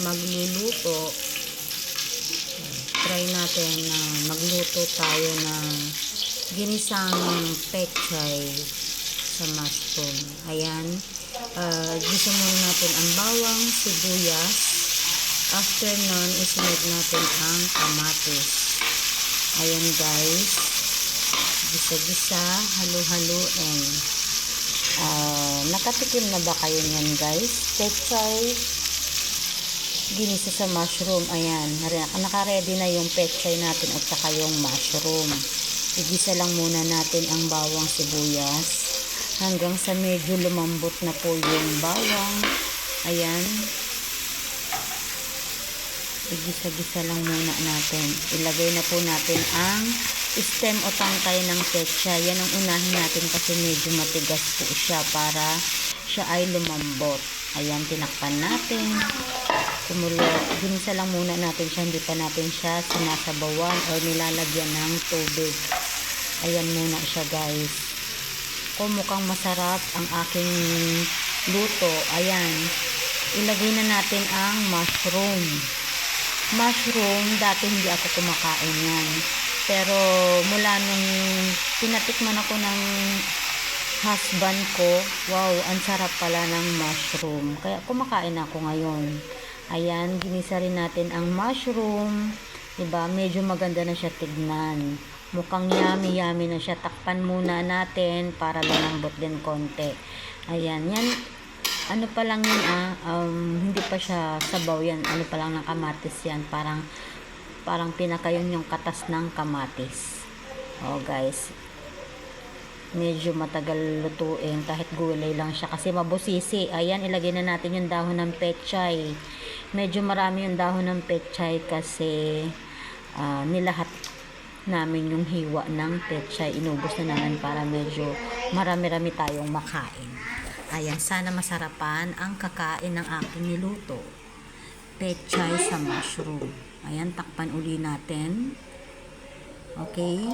magluluto, try natin na magluto tayo ng ginisang pechay sa mushroom. Ayan, gisa muna natin ang bawang, sibuyas. After nun, isunod natin ang kamatis. Ayan guys, gisa-gisa, halo-haloin. Nakatikim na ba kayo niyan guys? Pechay ginisa sa mushroom. Ayan, naka-ready na yung pechay natin at saka yung mushroom. Igisa lang muna natin ang bawang, sibuyas hanggang sa medyo lumambot na po yung bawang. Ayan, igisa-gisa lang muna natin. Ilagay na po natin ang stem o tangkay ng pechay. Yan ang unahin natin kasi medyo matigas po siya para siya ay lumambot. Ayan, tinakpan natin. Ginisa lang muna natin siya, hindi pa natin siya sinasabawan o nilalagyan ng tubig. Ayan muna siya guys. Kung mukhang masarap ang aking luto, ayan, ilagay na natin ang mushroom. Mushroom, dati hindi ako kumakain yan. Pero mula nung tinatikman ako ng husband ko, wow, ang sarap pala ng mushroom. Kaya kumakain ako ngayon. Ayan, ginisa rin natin ang mushroom. Diba? Medyo maganda na siya tignan. Mukhang yummy-yummy na siya. Takpan muna natin para lumambot din konti. Ayan, yan. Ano pa lang yun hindi pa siya sabaw yan. Ano pa lang ng kamatis yan. Parang pinakayon yung katas ng kamatis. Oh guys, medyo matagal lutuin kahit gulay lang siya kasi mabusisi. Ayan, ilagay na natin yung dahon ng pechay. Medyo marami yung dahon ng pechay kasi nilahat namin yung hiwa ng pechay. Inubos na namin para medyo marami-rami tayong makain. Ayan, sana masarapan ang kakain ng aking niluto. Pechay sa mushroom. Ayan, takpan uli natin. Okay.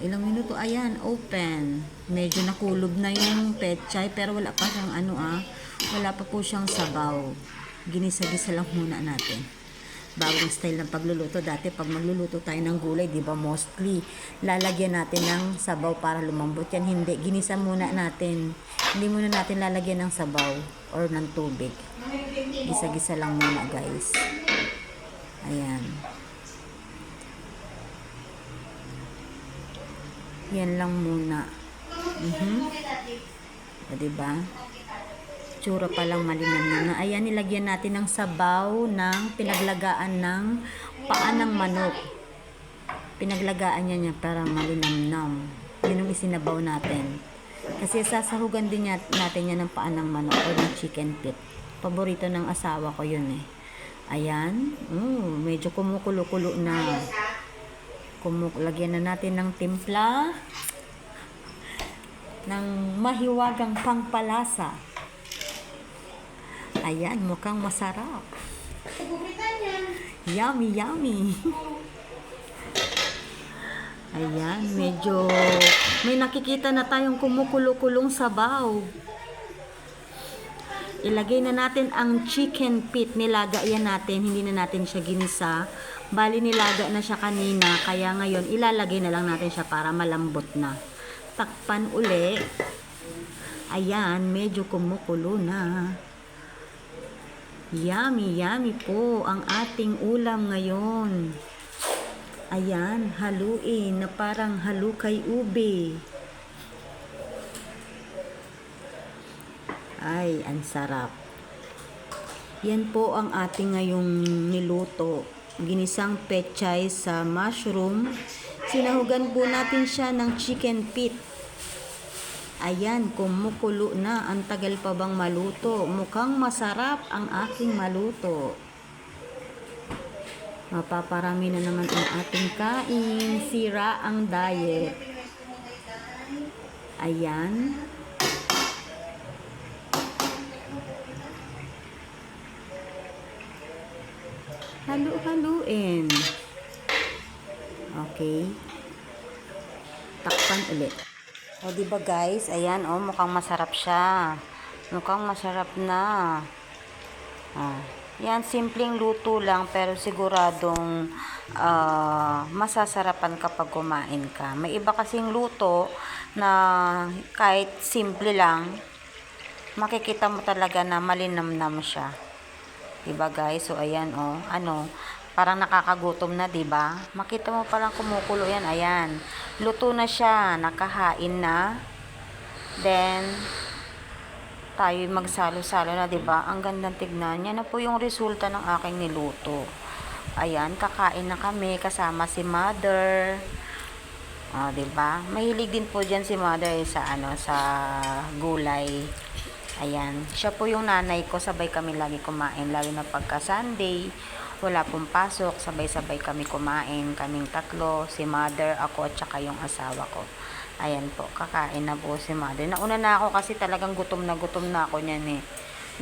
Ilang minuto, ayan, open. Medyo nakulob na yung pechay pero wala pa siyang wala pa po siyang sabaw. Ginisa-gisa lang muna natin. Bagong style ng pagluluto. Dati pag magluluto tayo ng gulay, di ba, mostly lalagyan natin ng sabaw para lumambot yan. Hindi, ginisa muna natin. Hindi muna natin lalagyan ng sabaw or ng tubig. Gisa-gisa lang muna guys. Ayan. Yan lang muna. Diba? Tsura pa lang malinamnam na. Ayan, nilagyan natin ng sabaw ng pinaglagaan ng paa ng manok. Pinaglagaan niya para malinamnam. Yun ang isinabaw natin. Kasi sasahugan din natin yan ng paa ng manok o ng chicken feet. Paborito ng asawa ko yun eh. Ayan. Medyo kumukulo-kulo na. Lagyan na natin ng timpla ng mahiwagang pangpalasa. Ayan, mukhang masarap. Yummy, yummy. Ayan, medyo may nakikita na tayong kumukulo-kulong sabaw. Ilagay na natin ang chicken feet. Nilaga yan natin. Hindi na natin siya ginisa. Bali, nilaga na siya kanina. Kaya ngayon, ilalagay na lang natin siya para malambot na. Takpan uli. Ayan, medyo kumukulo na. Yummy, yummy po ang ating ulam ngayon. Ayan, haluin na parang halukay ube. Ay, ang sarap. Yan po ang ating ngayong niluto. Ginisang pechay sa mushroom. Sinahugan po natin siya ng chicken feet. Ayan, kumukulo na. Ang tagal pa bang maluto? Mukhang masarap ang aking maluto. Mapaparami na naman ang ating kain. Sira ang diet. Ayan. Halu-haluin. Okay. Takpan ulit. O, diba guys? Ayan, mukhang masarap siya. Mukhang masarap na. Ah, yan, simpleng luto lang pero siguradong masasarapan kapag kumain ka. May iba kasing luto na kahit simple lang, makikita mo talaga na malinamnam siya. Diba guys? So ayan oh, parang nakakagutom na, diba? Makita mo parang kumukulo yan, ayan. Luto na siya, nakahain na. Then tayo magsalo-salo na, 'di ba? Ang gandang tignan. Yan na po yung resulta ng aking niluto. Ayan, kakain na kami kasama si Mother. 'Di ba? Mahilig din po diyan si Mother sa sa gulay. Ayan, siya po yung nanay ko, sabay kami lagi kumain, lalo na pagka Sunday, wala pong pasok, sabay-sabay kami kumain, kaming tatlo, si Mother, ako at saka yung asawa ko. Ayan po, kakain na po si Mother. Nauna na ako kasi talagang gutom na ako niyan eh.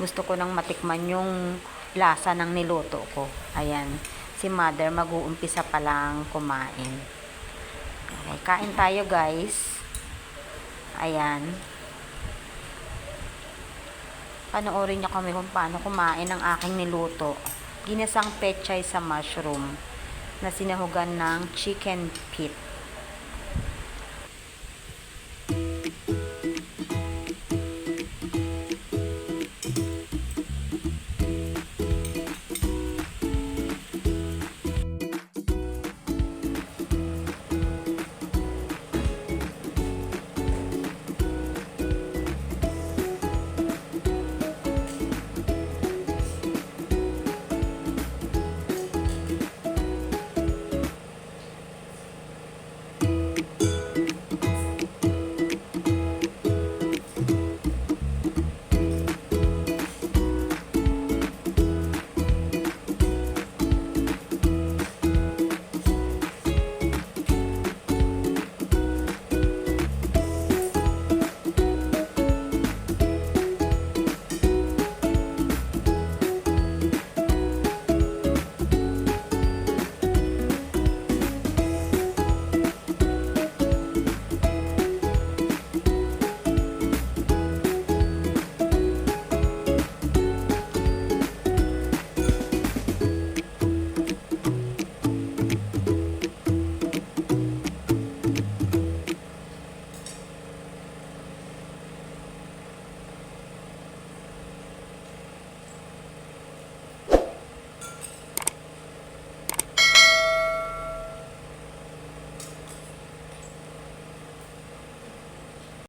Gusto ko nang matikman yung lasa ng niluto ko. Ayan, si Mother mag-uumpisa pa lang kumain. Okay, kain tayo guys. Ayan. Panoorin niyo kami kung paano kumain ng aking niluto. Ginasang pechay sa mushroom na sinahugan ng chicken feet.